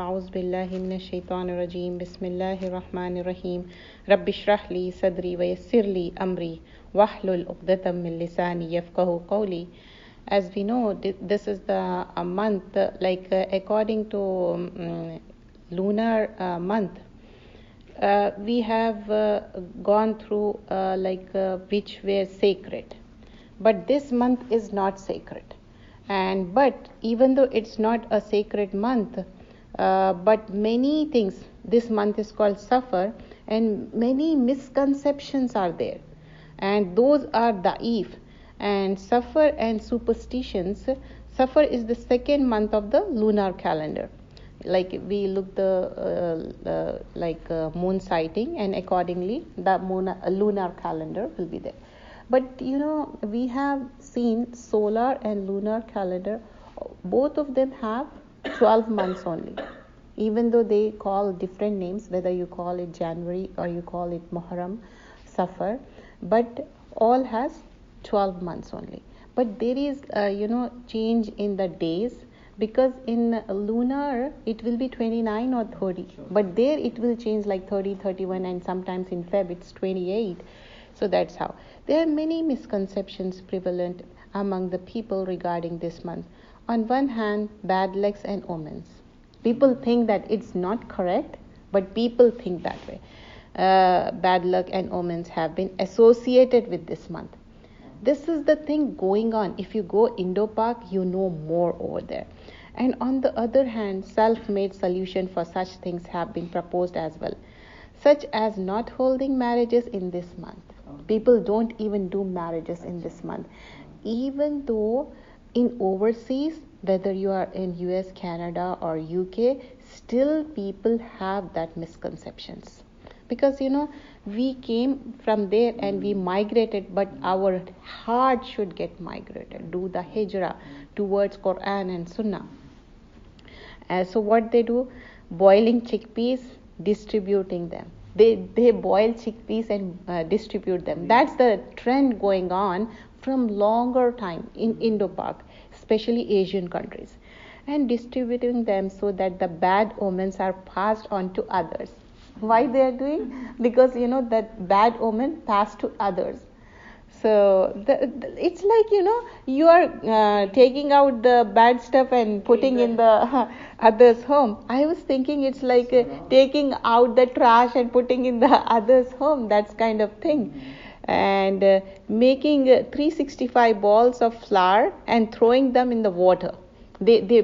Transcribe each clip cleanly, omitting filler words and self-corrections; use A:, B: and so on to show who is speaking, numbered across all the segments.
A: أعوذ بالله من الشيطان الرجيم بسم الله الرحمن الرحيم رب اشرح لي صدري ويسر لي أمري واحلل عقدة من لساني يفقهوا قولي. As we know, this is the a month, according to lunar month, we have gone through which were sacred, but this month is not sacred. And but even though it's not a sacred month, but many things, this month is called Safar, and many misconceptions are there, and those are da'if. And Safar and superstitions. Safar is the second month of the lunar calendar. Like we look the moon sighting, and accordingly the lunar calendar will be there. But we have seen solar and lunar calendar, both of them have 12 months only. Even though they call different names, whether you call it January or you call it Muharram, Safar, but all has 12 months only. But there is change in the days, because in lunar it will be 29 or 30, but there it will change like 30, 31, and sometimes in Feb it's 28. So that's how. There are many misconceptions prevalent among the people regarding this month. On one hand, bad lucks and omens. People think that it's not correct, but people think that way. Bad luck and omens have been associated with this month. This is the thing going on. If you go Indo-Pak, you know more over there. And on the other hand, self-made solution for such things have been proposed as well, such as not holding marriages in this month. People don't even do marriages in this month, even though in overseas, whether you are in US, Canada or UK, still people have that misconceptions. Because we came from there and we migrated, but our heart should get migrated, do the hijrah towards Quran and Sunnah. So what they do, boiling chickpeas, distributing them. They boil chickpeas and distribute them. That's the trend going on from longer time in Indo-Pak, especially Asian countries, and distributing them so that the bad omens are passed on to others. Why they are doing? Because that bad omen passed to others. So it's like you are taking out the bad stuff and putting in the other's home. I was thinking it's like taking out the trash and putting in the other's home. That's kind of thing. And making 365 balls of flour and throwing them in the water. They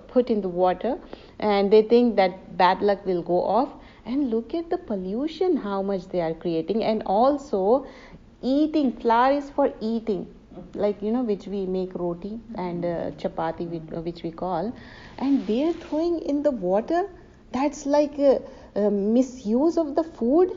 A: put in the water, and they think that bad luck will go off. And look at the pollution, how much they are creating. And also eating, flour is for eating, which we make roti and chapati, which we call, and they are throwing in the water. That's like a misuse of the food.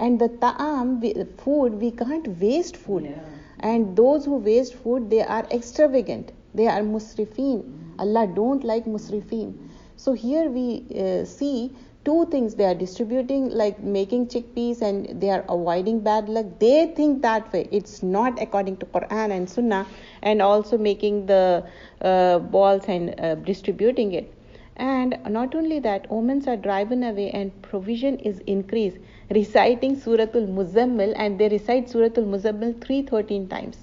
A: And the ta'am, food, we can't waste food. Yeah. And those who waste food, they are extravagant. They are musrifin. Allah don't like musrifin. So here we see two things. They are distributing, like making chickpeas, and they are avoiding bad luck. They think that way. It's not according to Quran and Sunnah. And also making the balls and distributing it. And not only that, omens are driven away and provision is increased. Reciting Suratul Muzammil, and they recite Suratul Muzammil 313 times.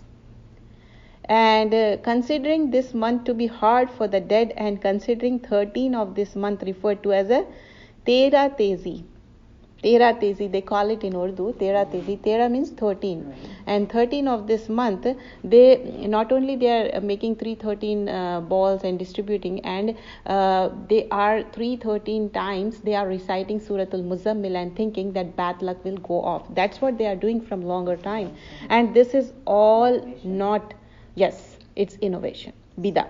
A: And considering this month to be hard for the dead, and considering 13 of this month referred to as a Tera Tezi. Tera Tezi, they call it in Urdu, Tera Tezi. Tera means 13. And 13 of this month, they not only they are making 313 balls and distributing, and they are 313 times they are reciting Suratul Muzammil and thinking that bad luck will go off. That's what they are doing from longer time. And this is all not, yes, it's innovation. Bidah.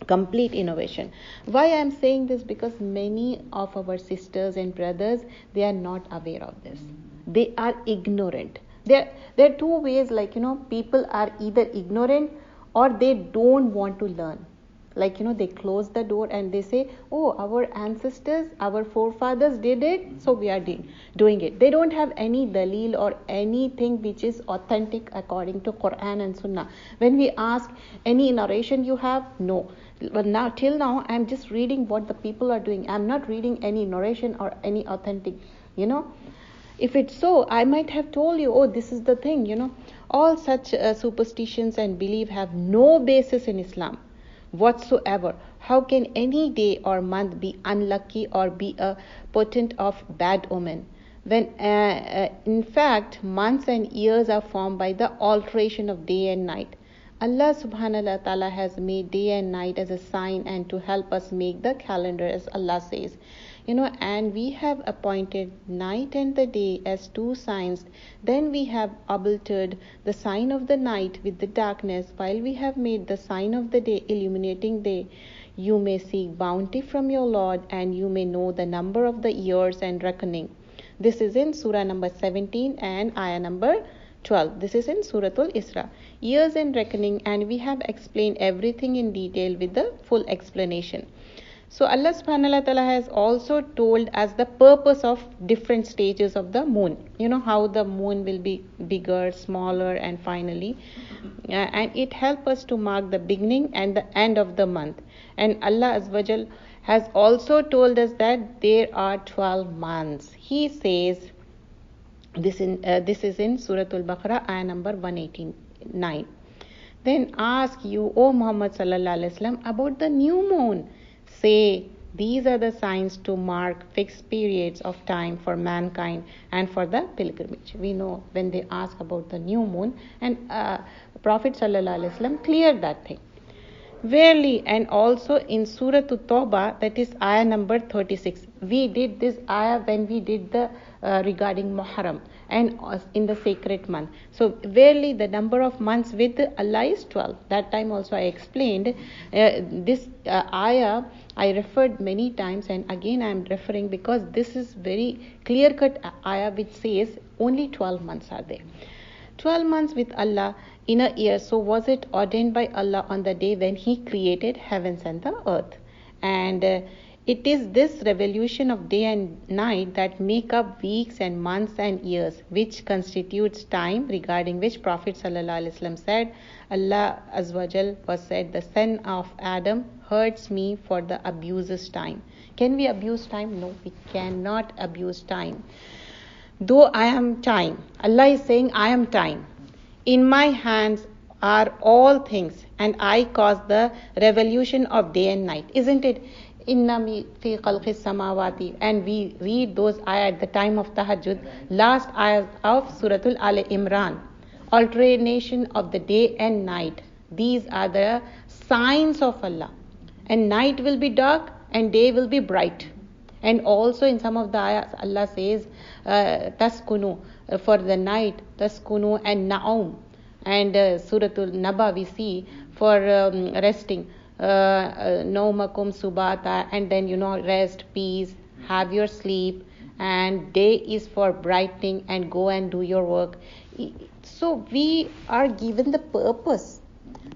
A: Complete innovation. Why I am saying this? Because many of our sisters and brothers, they are not aware of this. They are ignorant. There are two ways, people are either ignorant or they don't want to learn. Like, they close the door and they say, oh, our ancestors, our forefathers did it, so we are doing it. They don't have any dalil or anything which is authentic according to Quran and Sunnah. When we ask any narration you have, no. But now, till now, I'm just reading what the people are doing. I'm not reading any narration or any authentic, If it's so, I might have told you, oh, this is the thing, All such superstitions and belief have no basis in Islam whatsoever. How can any day or month be unlucky or be a portent of bad omen? When in fact, months and years are formed by the alteration of day and night. Allah subhanahu wa ta'ala has made day and night as a sign and to help us make the calendar, as Allah says. And we have appointed night and the day as two signs. Then we have altered the sign of the night with the darkness, while we have made the sign of the day illuminating day. You may seek bounty from your Lord, and you may know the number of the years and reckoning. This is in Surah number 17 and Ayah number 12. This is in Suratul Isra. Years and reckoning, and we have explained everything in detail with the full explanation. So Allah subhanahu wa ta'ala has also told us the purpose of different stages of the moon. How the moon will be bigger, smaller, and finally. And it helps us to mark the beginning and the end of the month. And Allah Azawajal has also told us that there are 12 months. He says, this is in Suratul Baqarah, ayah number 189. Then ask you, O Muhammad sallallahu alaihi wasallam, about the new moon. Say, these are the signs to mark fixed periods of time for mankind and for the pilgrimage. We know when they ask about the new moon, and Prophet sallallahu alaihi wasallam cleared that thing. Verily, and also in Surah Tawbah, that is ayah number 36. We did this ayah when we did the regarding Muharram and in the sacred month. So verily the number of months with Allah is 12. That time also I explained this ayah. I referred many times, and again I am referring because this is very clear-cut ayah which says only 12 months are there. 12 months with Allah in a year. So was it ordained by Allah on the day when He created heavens and the earth. And it is this revolution of day and night that make up weeks and months and years, which constitutes time, regarding which Prophet ﷺ said, Allah Azawajal was said, the son of Adam hurts me for the abuses time. Can we abuse time? No, we cannot abuse time. Though I am time, Allah is saying, I am time. In my hands are all things, and I cause the revolution of day and night. Isn't it? Inna fi khalqis samawati, and we read those ayah at the time of tahajjud, last ayah of Suratul Al Imran. Alternation of the day and night. These are the signs of Allah. And night will be dark and day will be bright. And also in some of the ayahs, Allah says, taskunu, for the night, taskunu and na'um. And Suratul Naba we see for resting, naumakum subata, and then rest, peace, have your sleep, and day is for brightening and go and do your work. So we are given the purpose.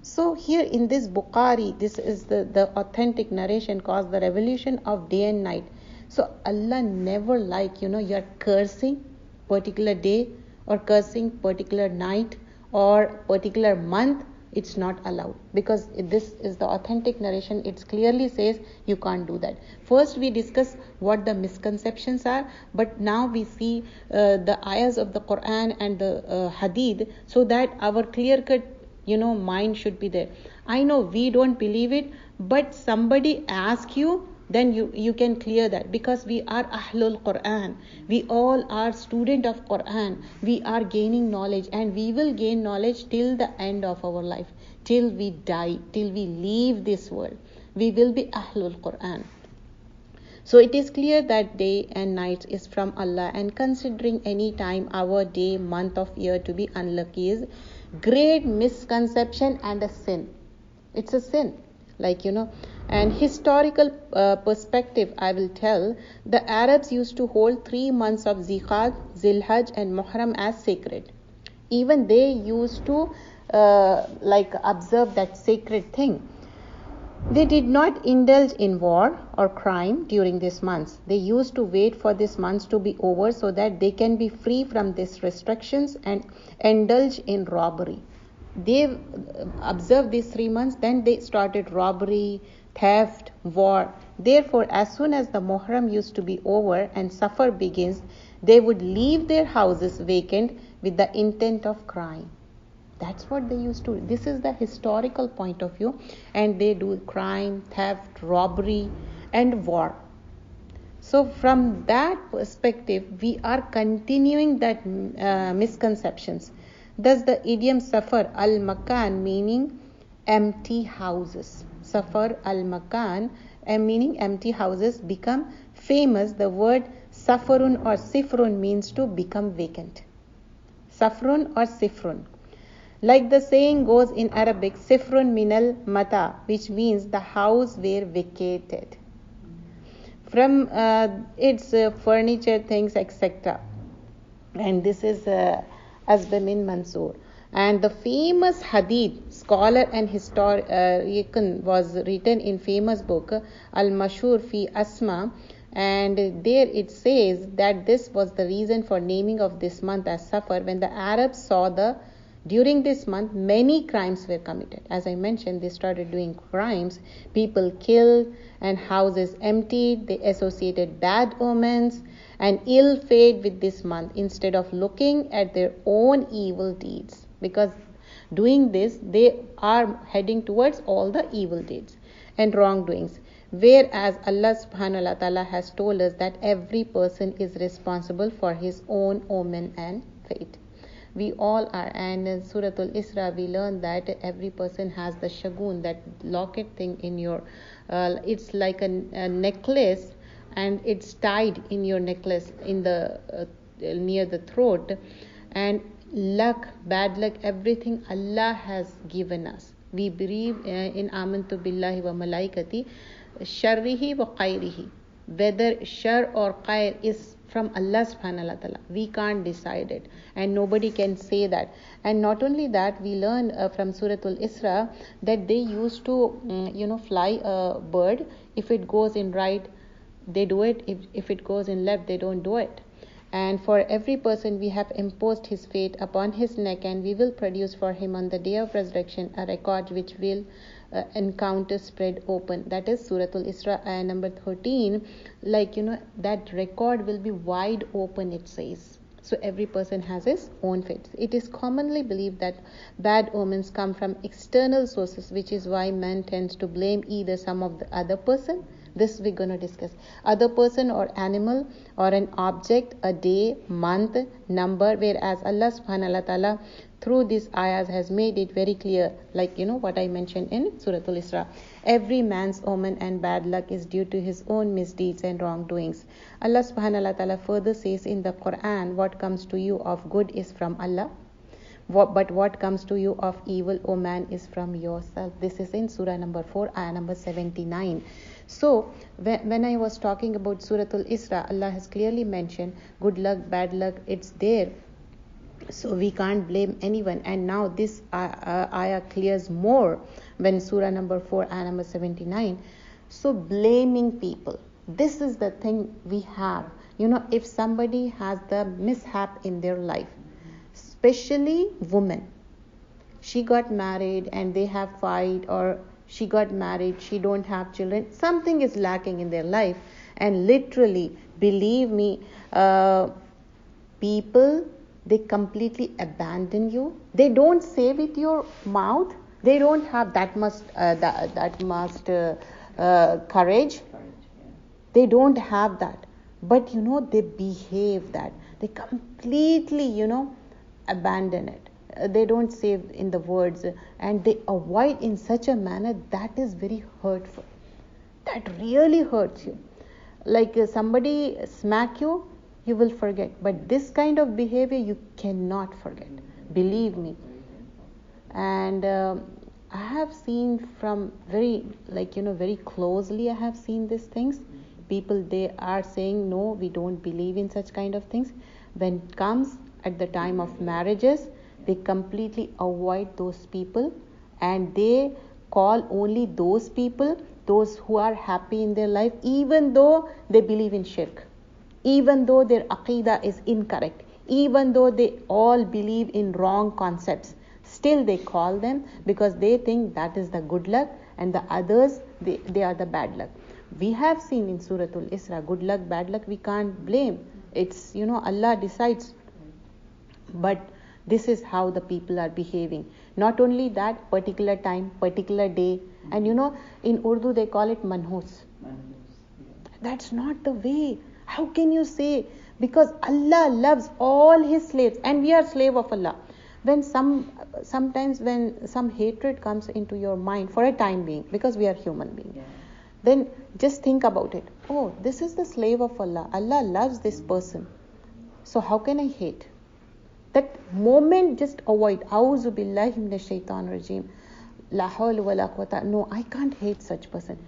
A: So here in this Bukhari, this is the authentic narration, caused the revolution of day and night. So Allah never you're cursing particular day or cursing particular night or particular month. It's not allowed, because this is the authentic narration. It clearly says you can't do that. First we discuss what the misconceptions are, but now we see the ayahs of the Quran and the hadith, so that our clear-cut mind should be there. I know we don't believe it, but somebody asks you, then you can clear that, because we are Ahlul Quran. We all are student of Quran. We are gaining knowledge, and we will gain knowledge till the end of our life, till we die, till we leave this world. We will be Ahlul Quran. So it is clear that day and night is from Allah, and considering any time, hour, day, month of year to be unlucky is great misconception and a sin. It's a sin. And historical perspective, I will tell, the Arabs used to hold 3 months of Zilhaj, Zilhaj and Muharram as sacred. Even they used to observe that sacred thing. They did not indulge in war or crime during these months. They used to wait for these months to be over so that they can be free from these restrictions and indulge in robbery. They observed these 3 months, then they started robbery, theft, war. Therefore, as soon as the Muharram used to be over and Safar begins, they would leave their houses vacant with the intent of crime. That's what they used to do. This is the historical point of view, and they do crime, theft, robbery, and war. So from that perspective, we are continuing that misconceptions. Thus the idiom Safar al-Makan meaning empty houses. Safar al-Makan meaning empty houses become famous. The word Safarun or Sifrun means to become vacant. Safrun or Sifrun. Like the saying goes in Arabic, Sifrun minal mata, which means the house were vacated. From its furniture, things, etc. And this is Asbah bin Mansoor. And the famous hadith scholar and historian was written in famous book Al-Mashhur fi Asma, and there it says that this was the reason for naming of this month as Safar. When the Arabs saw during this month many crimes were committed. As I mentioned, they started doing crimes, people killed and houses emptied. They associated bad omens and ill fate with this month instead of looking at their own evil deeds, because doing this they are heading towards all the evil deeds and wrongdoings, whereas Allah subhanahu wa ta'ala has told us that every person is responsible for his own omen and fate. We all are, and in Surah Al-Isra we learn that every person has the shagun, that locket thing in your it's like a necklace, and it's tied in your necklace in the near the throat, and luck, bad luck, everything Allah has given us. We believe in amantu billahi wa malaikati sharrihi wa khairihi, whether shar or khair is from Allah subhanahu wa ta'ala. We can't decide it, and nobody can say that. And not only that, we learn from Surah Al-Isra that they used to fly a bird. If it goes in right, they do it. If it goes in left, they don't do it. And for every person we have imposed his fate upon his neck, and we will produce for him on the day of resurrection a record which will encounter spread open. That is Surah Al-Isra ayah number 13. That record will be wide open, it says. So every person has his own fate. It is commonly believed that bad omens come from external sources, which is why man tends to blame either some of the other person. This we're going to discuss. Other person or animal or an object, a day, month, number, whereas Allah subhanahu wa ta'ala through these ayahs has made it very clear, what I mentioned in Surah Al-Isra. Every man's omen and bad luck is due to his own misdeeds and wrongdoings. Allah subhanahu wa ta'ala further says in the Quran, what comes to you of good is from Allah, but what comes to you of evil, O man, is from yourself. This is in Surah number 4, ayah number 79. So when I was talking about Surah Al-Isra, Allah has clearly mentioned good luck, bad luck, it's there. So we can't blame anyone. And now this ayah clears more when Surah number 4, ayah number 79. So blaming people, this is the thing we have. If somebody has the mishap in their life, especially women, she got married and they have fight, or she got married, she don't have children, something is lacking in their life, and literally, believe me, people, they completely abandon you. They don't say with your mouth. They don't have that much courage. They don't have that. But they behave that. They completely abandon it. They don't say in the words, and they avoid in such a manner that is very hurtful. That really hurts you. Like somebody smack you, you will forget. But this kind of behavior you cannot forget. Believe me. And I have seen from very closely, I have seen these things. People, they are saying, no, we don't believe in such kind of things. When it comes at the time of marriages, they completely avoid those people, and they call only those people, those who are happy in their life, even though they believe in shirk, even though their aqidah is incorrect, even though they all believe in wrong concepts. Still they call them because they think that is the good luck, and the others, they are the bad luck. We have seen in Suratul Isra, good luck, bad luck, we can't blame. It's, Allah decides. But this is how the people are behaving. Not only that, particular time, particular day. And in Urdu they call it manhus. That's not the way. How can you say? Because Allah loves all His slaves, and we are slave of Allah. When sometimes when some hatred comes into your mind for a time being, because we are human beings, then just think about it. Oh, this is the slave of Allah. Allah loves this person. So how can I hate? That moment, just avoid. A'udhu billahi minash shaitanir rajim. La hawla wa la quwwata. No, I can't hate such person.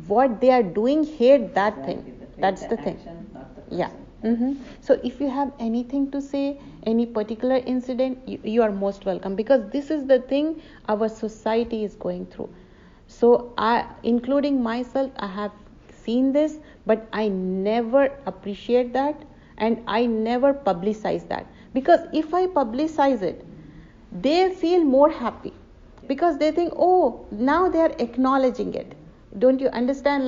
A: What they are doing, hate that thing. That's the thing. Yeah. So if you have anything to say, any particular incident, you are most welcome, because this is the thing our society is going through. So including myself, I have seen this, but I never appreciate that, and I never publicize that, because if I publicize it, they feel more happy, because they think, oh, now they are acknowledging it. Don't you understand?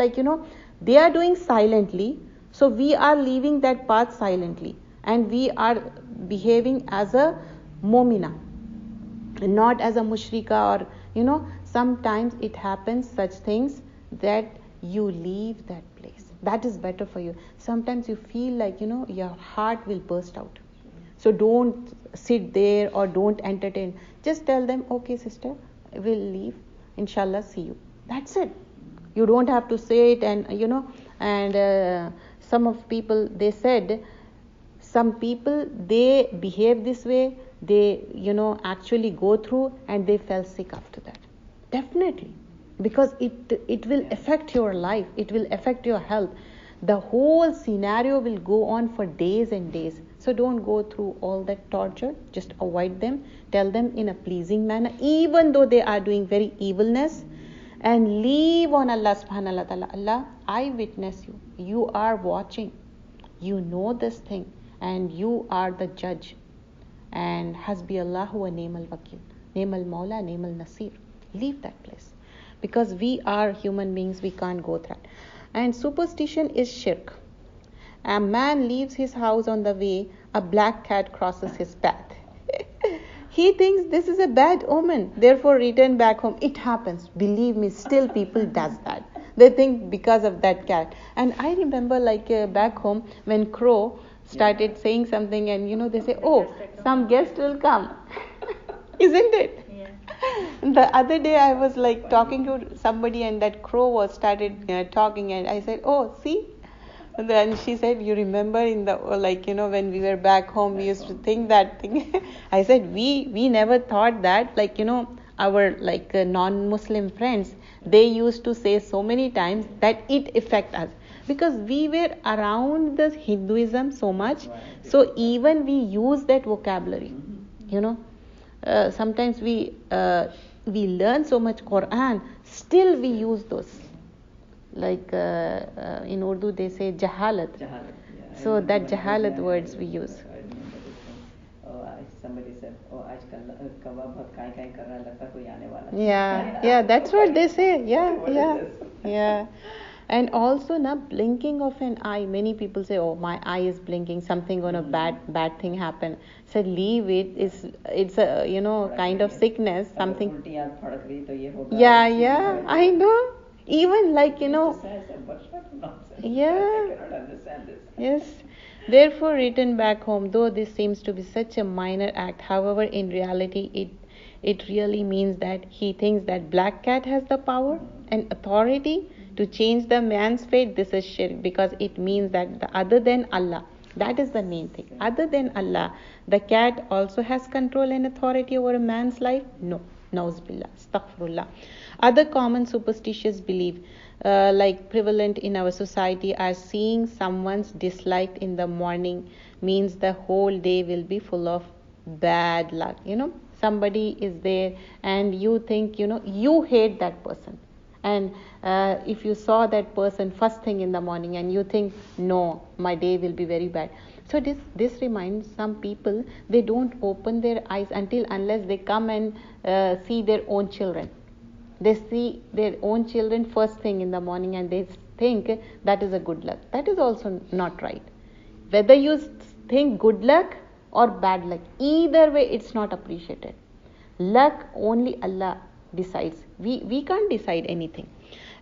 A: They are doing silently, so we are leaving that path silently, and we are behaving as a momina, not as a mushrika, or sometimes it happens such things that you leave that place. That is better for you. Sometimes you feel like your heart will burst out. So don't sit there or don't entertain. Just tell them, okay sister, we'll leave, inshallah, see you. That's it. You don't have to say it. And some of people, they said, some people, they behave this way, they actually go through, and they fell sick after that. Definitely, because it will affect your life, it will affect your health. The whole scenario will go on for days and days. So don't go through all that torture. Just avoid them. Tell them in a pleasing manner, even though they are doing very evilness, and leave on Allah subhanahu wa ta'ala. Allah, I witness you. You are watching. You know this thing, and you are the judge. And hasbi Allahu wa ni'mal wakil. Ni'mal Mawla, ni'mal Nasir. Leave that place. Because we are human beings, we can't go through that. And superstition is shirk. A man leaves his house on the way, a black cat crosses his path. He thinks this is a bad omen, therefore return back home. It happens. Believe me, still people does that. They think because of that cat. And I remember back home when crow started saying something, and they say, oh, some guest will come. Isn't it? The other day I was talking to somebody, and that crow was started talking, and I said, oh, see. And then she said, you remember in the when we were back home, we used to think that thing. I said, we never thought that, our non-Muslim friends, they used to say so many times that it affect us, because we were around the Hinduism so much. So even we use that vocabulary. Sometimes we learn so much Quran, still we use those. In Urdu they say jahalat. So that jahalat words we use.
B: Somebody said, oh,
A: yeah, that's what they say. Yeah. And also blinking of an eye. Many people say, oh, my eye is blinking, something gonna bad thing happen. So leave it. It's a kind of sickness, something. Yeah, I know. Even yeah. Yes. Therefore return back home. Though this seems to be such a minor act, however, in reality it really means that he thinks that black cat has the power and authority to change the man's fate. This is shirk, because it means that other than Allah, that is the main thing. Other than Allah, the cat also has control and authority over a man's life? No. Nauzubillah. Astaghfirullah. Other common superstitious belief, prevalent in our society, are seeing someone's disliked in the morning means the whole day will be full of bad luck. somebody is there and you think, you hate that person. And if you saw that person first thing in the morning and you think, no, my day will be very bad. So this reminds some people, they don't open their eyes unless they come and see their own children. They see their own children first thing in the morning and they think that is a good luck. That is also not right. Whether you think good luck or bad luck, either way it's not appreciated. Luck only Allah decides. We can't decide anything.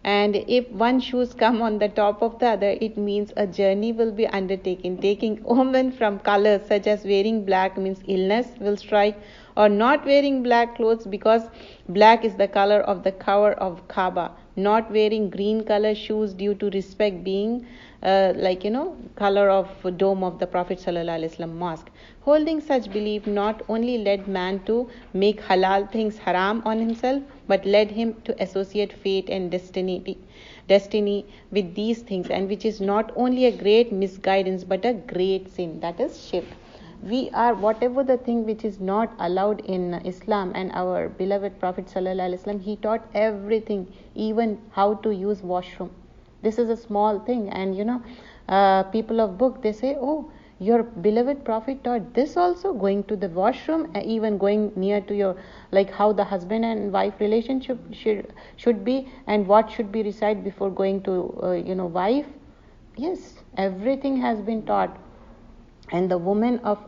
A: And if one shoes come on the top of the other, it means a journey will be undertaken, taking omen from colors such as wearing black means illness will strike, or not wearing black clothes because black is the color of the cover of Kaaba, not wearing green color shoes due to respect being color of dome of the Prophet ﷺ mosque. Holding such belief not only led man to make halal things haram on himself, but led him to associate fate and destiny with these things, and which is not only a great misguidance but a great sin, that is shirk. We are, whatever the thing which is not allowed in Islam, and our beloved Prophet ﷺ, he taught everything, even how to use washroom. This is a small thing, and people of book, they say, oh, your beloved Prophet taught this also, going to the washroom, even going near to your, like how the husband and wife relationship should be, and what should be recited before going to wife. Yes, everything has been taught. And the women of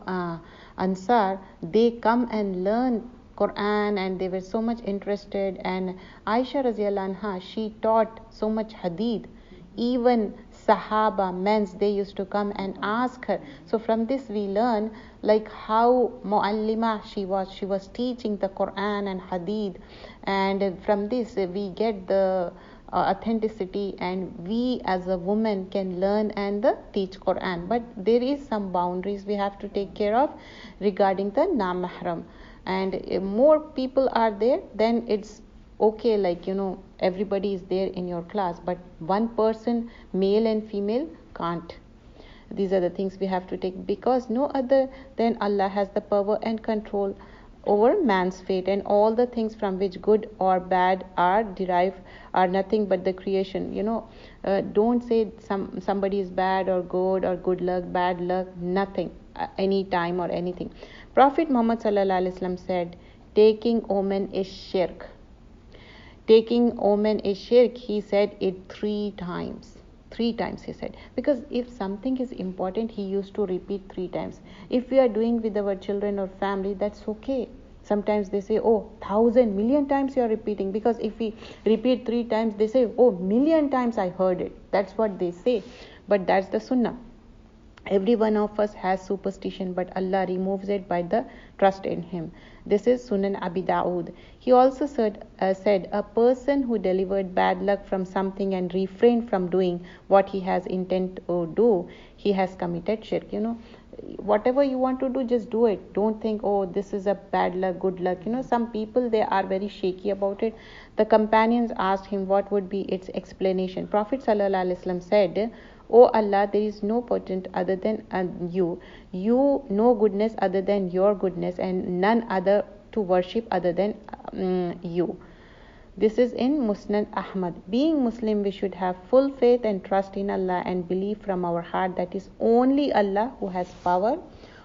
A: Ansar, they come and learn Quran, and they were so much interested. And Aisha Radhiyallahu Anha, she taught so much hadith. Even Sahaba, men, they used to come and ask her. So from this we learn like how Muallima she was teaching the Quran and hadith, and from this we get the authenticity, and we as a woman can learn and teach Quran. But there is some boundaries we have to take care of regarding the namahram. And if more people are there, then it's okay, everybody is there in your class, but one person, male and female, can't. These are the things we have to take, because no other than Allah has the power and control over man's fate, and all the things from which good or bad are derived are nothing but the creation. Don't say somebody is bad or good luck, bad luck, nothing, any time or anything. Prophet Muhammad ﷺ said, taking omen is shirk. Taking omen is shirk. He said it 3 times. 3 times he said, because if something is important, he used to repeat 3 times. If we are doing with our children or family, that's okay. Sometimes they say, oh, 1,000 million times you are repeating, because if we repeat 3 times, they say, oh, million times I heard it. That's what they say. But that's the sunnah. Every one of us has superstition, but Allah removes it by the trust in Him. This is Sunan Abi Dawood. He also said, a person who delivered bad luck from something and refrained from doing what he has intent to do, he has committed shirk. Whatever you want to do, just do it. Don't think, oh, this is a bad luck, good luck. Some people, they are very shaky about it. The companions asked him what would be its explanation. Prophet ﷺ said, O Allah, there is no potent other than you. You know goodness other than your goodness, and none other to worship other than you. This is in Musnad Ahmad. Being Muslim, we should have full faith and trust in Allah and believe from our heart that is only Allah who has power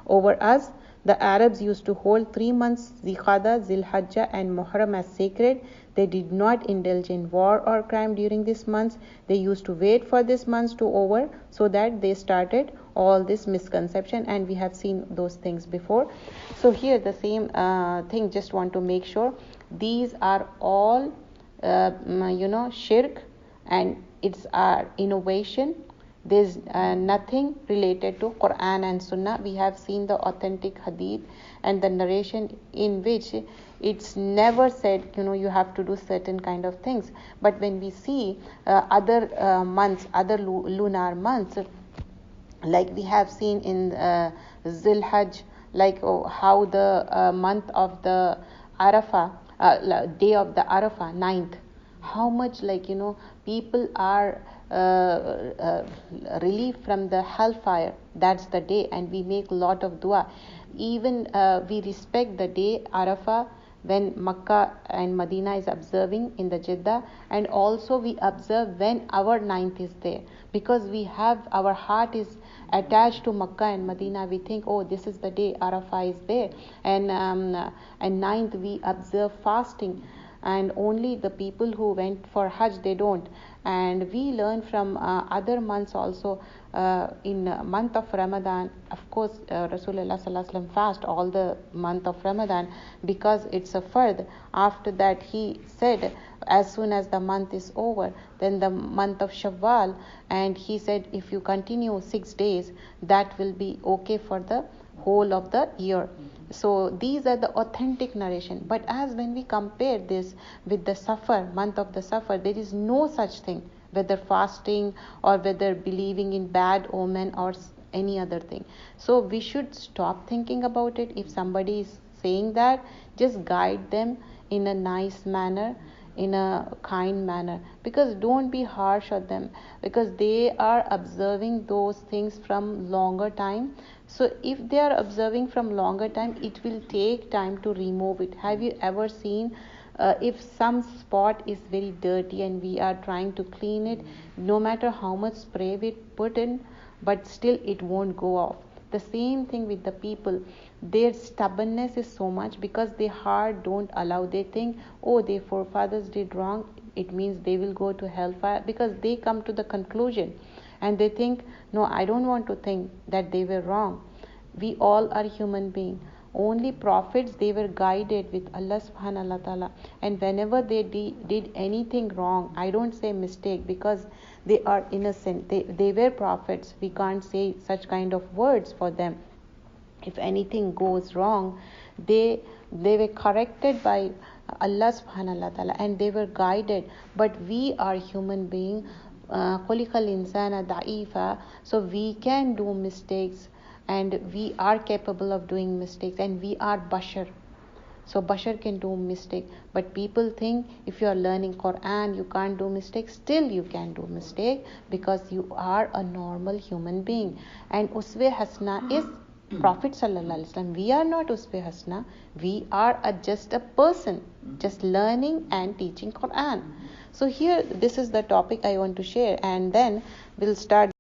A: over us. The Arabs used to hold 3 months, Zilqa'dah, Zilhajjah and Muharram as sacred. They did not indulge in war or crime during these months. They used to wait for these months to over, so that they started all this misconception, and we have seen those things before. So here the same thing, just want to make sure these are all shirk, and it's our innovation. There's nothing related to Quran and Sunnah. We have seen the authentic hadith and the narration in which it's never said, you have to do certain kind of things. But when we see other months, other lunar months, like we have seen in Zilhajj, how the month of the Arafah, day of the Arafah, 9th, how much people are relieved from the hellfire. That's the day, and we make a lot of dua. Even we respect the day Arafah, when Makkah and Medina is observing in the Jeddah, and also we observe when our ninth is there, because we have, our heart is attached to Makkah and Medina. We think, oh, this is the day Arafah is there, and ninth we observe fasting. And only the people who went for Hajj, they don't. And we learn from other months also. In month of Ramadan, of course, Rasulullah sallallahu alaihi wasallam fast all the month of Ramadan, because it's a fard. After that, he said, as soon as the month is over, then the month of Shawwal, and he said, if you continue 6 days, that will be okay for the whole of the year. So these are the authentic narration. But as when we compare this with the Safar, month of the Safar, there is no such thing, whether fasting or whether believing in bad omen or any other thing. So we should stop thinking about it. If somebody is saying that, just guide them in a nice manner, in a kind manner, because don't be harsh on them, because they are observing those things from longer time. So if they are observing from longer time, it will take time to remove it. Have you ever seen if some spot is very dirty and we are trying to clean it, no matter how much spray we put in, but still it won't go off? The same thing with the people. Their stubbornness is so much because their heart don't allow. They think, oh, their forefathers did wrong, it means they will go to hellfire, because they come to the conclusion and they think, no, I don't want to think that they were wrong. We all are human beings. Only prophets, they were guided with Allah subhanahu wa ta'ala, and whenever they did anything wrong, I don't say mistake, because they are innocent. They were prophets. We can't say such kind of words for them. If anything goes wrong, they were corrected by Allah subhanahu wa ta'ala, and they were guided. But we are human beings, khuliqal insana da'ifa, so we can do mistakes, and we are capable of doing mistakes, and we are bashar. So bashar can do mistake, but people think if you are learning Quran, you can't do mistakes. Still you can do mistake, because you are a normal human being. And Uswe Hasna is Prophet sallallahu alaihi wasallam. We are not Uswe Hasna. We are just a person, just learning and teaching Quran. So here, this is the topic I want to share, and then we'll start